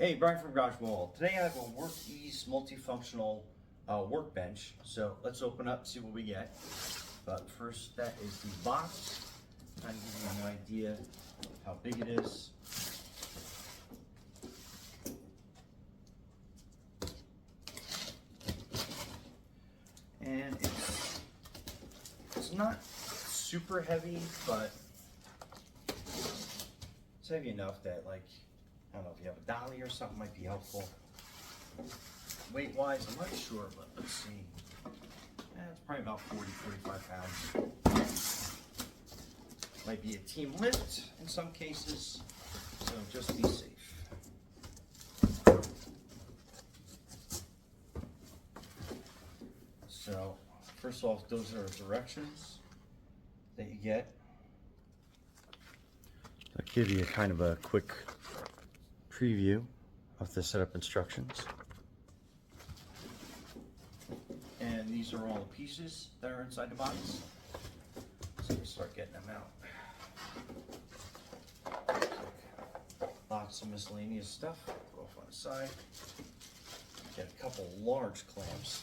Hey, Brian from Garage Wall. Today I have a Workess multifunctional workbench. So let's open up and see what we get. But first, that is the box. Kind of give you an idea of how big it is. And it's not super heavy, but it's heavy enough that, like, I don't know if you have a dolly or something, might be helpful. Weight wise, I'm not sure, but let's see. It's probably about 40-45 pounds. Might be a team lift in some cases, so just be safe. So, first off, those are directions that you get. I'll give you kind of a quick preview of the setup instructions. And these are all the pieces that are inside the box. So we'll start getting them out. Lots of miscellaneous stuff. Go off on the side. Get a couple large clamps.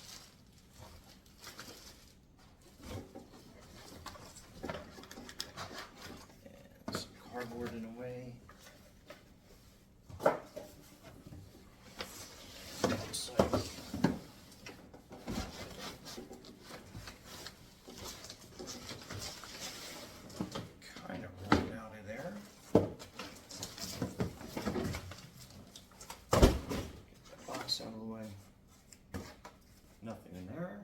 And some cardboard in a way. Out of the way. Nothing in there.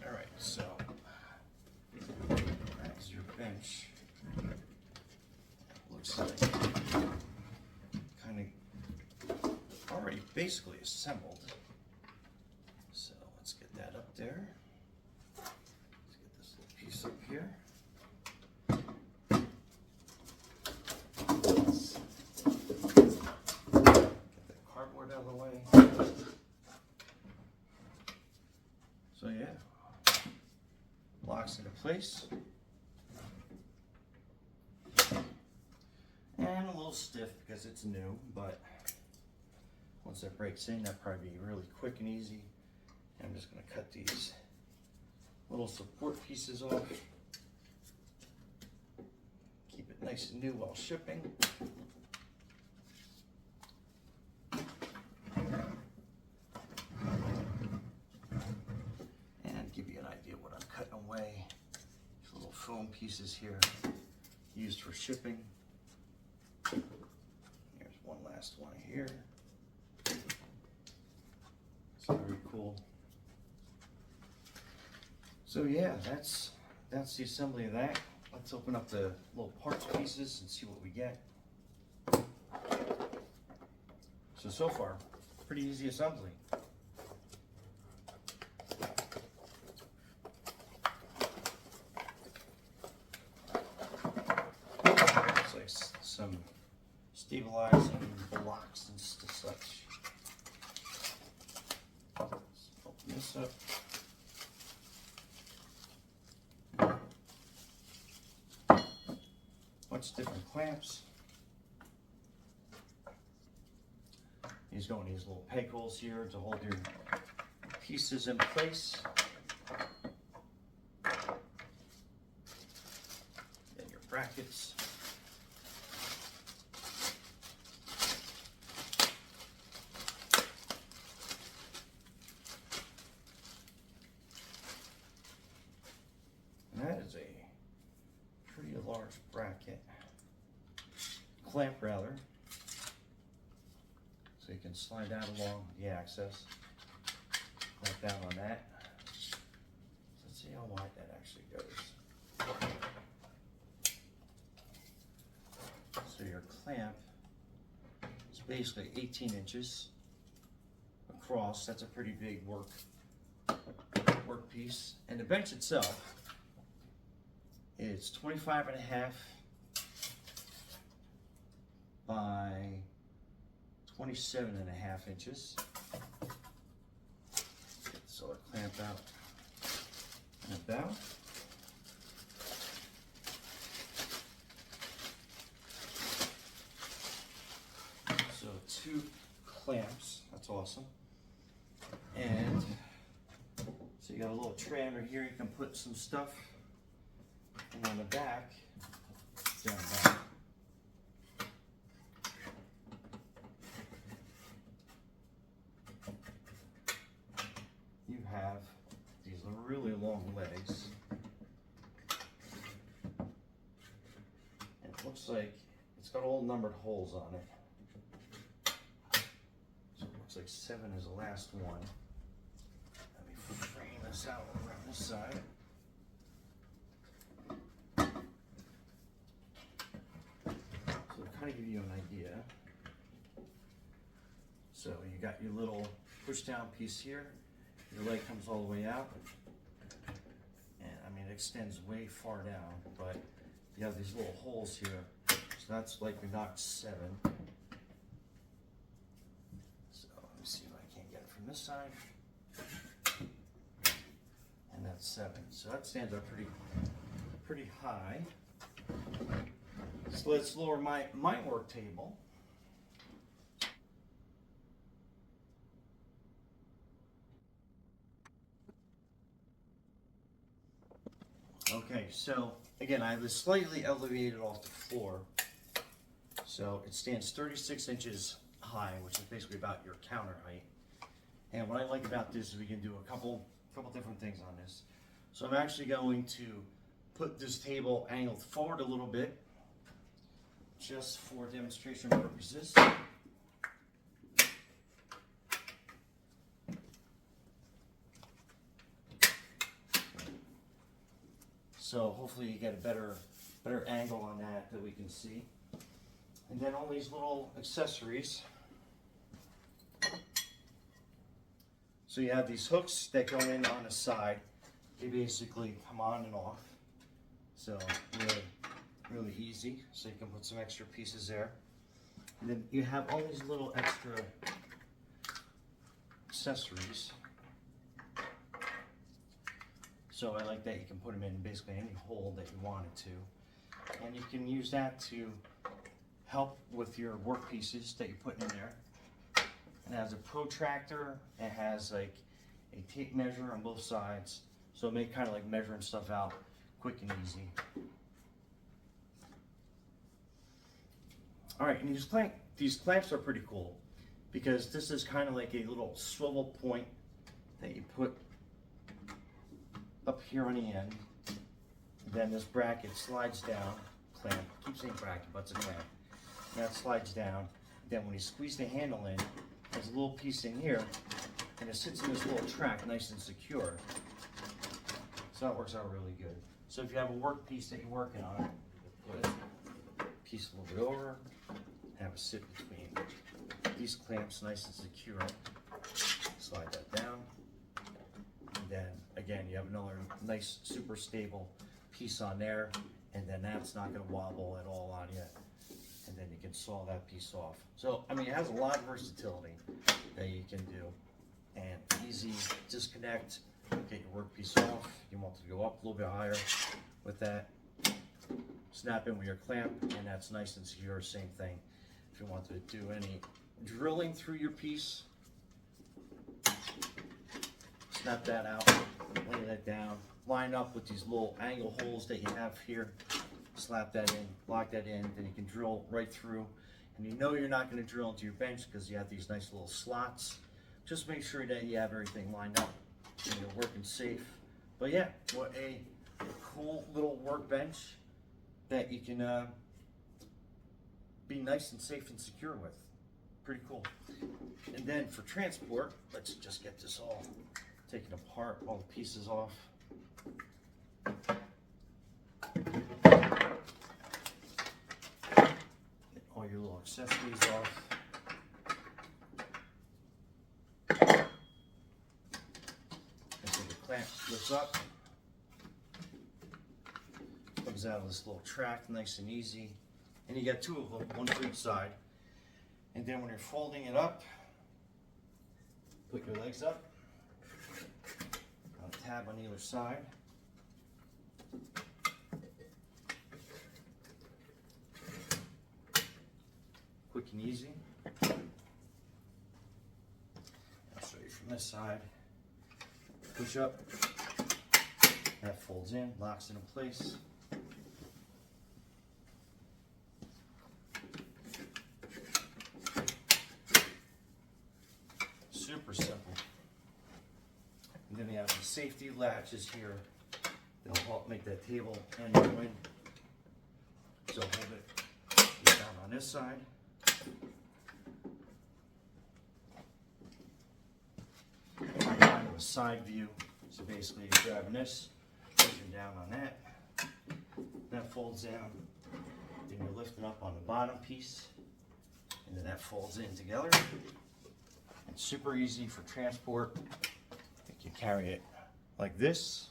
Alright, so that's your bench. Looks like kind of already basically assembled. So let's get that up there. Let's get this little piece up here. Out of the way. So yeah, locks into place. And a little stiff because it's new, but once that breaks in, that'll probably be really quick and easy. I'm just going to cut these little support pieces off. Keep it nice and new while shipping. Give you an idea what I'm cutting away. These little foam pieces here used for shipping. Here's one last one here. It's very cool. So yeah, that's the assembly of that. Let's open up the little parts pieces and see what we get. So far, pretty easy assembly. Some stabilizing blocks and such. Let's open this up. Bunch of different clamps. These go in these little peg holes here to hold your pieces in place. Then your brackets. That is a pretty large bracket, clamp rather, so you can slide that along the axis, right down on that. So let's see how wide that actually goes. So your clamp is basically 18 inches across. That's a pretty big work piece, and the bench itself, it's 25.5 by 27.5 inches. Get this other clamp out and about. 2 clamps. That's awesome. And so you got a little tray under here. You can put some stuff. And on the back, down back, you have these really long legs. And it looks like it's got all numbered holes on it. So it looks like 7 is the last one. Let me frame this out around this side. So to kind of give you an idea. So you got your little push down piece here. Your leg comes all the way out. And I mean, it extends way far down, but you have these little holes here. So that's like we knocked 7. So let me see if I can't get it from this side. And that's 7. So that stands up pretty high. So let's lower my work table. Okay, so again, I have this slightly elevated off the floor. So it stands 36 inches high, which is basically about your counter height. And what I like about this is we can do a couple different things on this. So I'm actually going to put this table angled forward a little bit, just for demonstration purposes. So hopefully you get a better angle on that we can see. And then all these little accessories. So you have these hooks that go in on the side. They basically come on and off. So really easy. So you can put some extra pieces there. And then you have all these little extra accessories. So I like that you can put them in basically any hole that you wanted to. And you can use that to help with your work pieces that you're putting in there. And it has a protractor. It has like a tape measure on both sides. So it makes kind of like measuring stuff out quick and easy. All right, and these clamps are pretty cool because this is kind of like a little swivel point that you put up here on the end. Then this bracket slides down, clamp, I keep saying bracket, but it's a clamp. And that slides down. Then when you squeeze the handle in, there's a little piece in here, and it sits in this little track nice and secure. So that works out really good. So if you have a work piece that you're working on, put a piece a little bit over, have it sit between these clamps nice and secure. Slide that down. And then again, you have another nice, super stable piece on there, and then that's not going to wobble at all on you. And then you can saw that piece off. So, I mean, it has a lot of versatility that you can do. And easy disconnect, get your workpiece off. You want it to go up a little bit higher with that. Snap in with your clamp, and that's nice and secure. Same thing. If you want to do any drilling through your piece, snap that out, lay that down, line up with these little angle holes that you have here. Slap that in, lock that in, then you can drill right through. And you know you're not going to drill into your bench because you have these nice little slots. Just make sure that you have everything lined up and you're working safe. But yeah, what a cool little workbench that you can be nice and safe and secure with. Pretty cool. And then for transport, let's just get this all taken apart, all the pieces off. All your little accessories off. And so the clamp lifts up, comes out of this little track, nice and easy. And you got 2 of them, one for each side. And then when you're folding it up, put your legs up, a tab on either side. Quick and easy. from this side. Push up. That folds in, locks into place. Super simple. And then we have the safety latches here. They'll help make that table end in wind. So hold it down on this side. Kind of a side view. So basically you're grabbing this, pushing down on that. That folds down. Then you're lifting up on the bottom piece. And then that folds in together. It's super easy for transport. You can carry it like this.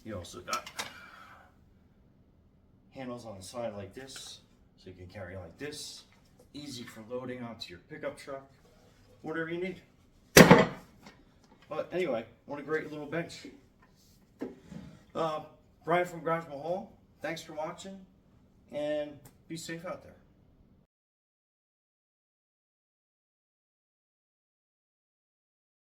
You also got handles on the side like this, so you can carry like this. Easy for loading onto your pickup truck, whatever you need. But anyway, what a great little bench. Brian from Garage Mahal, thanks for watching, and be safe out there.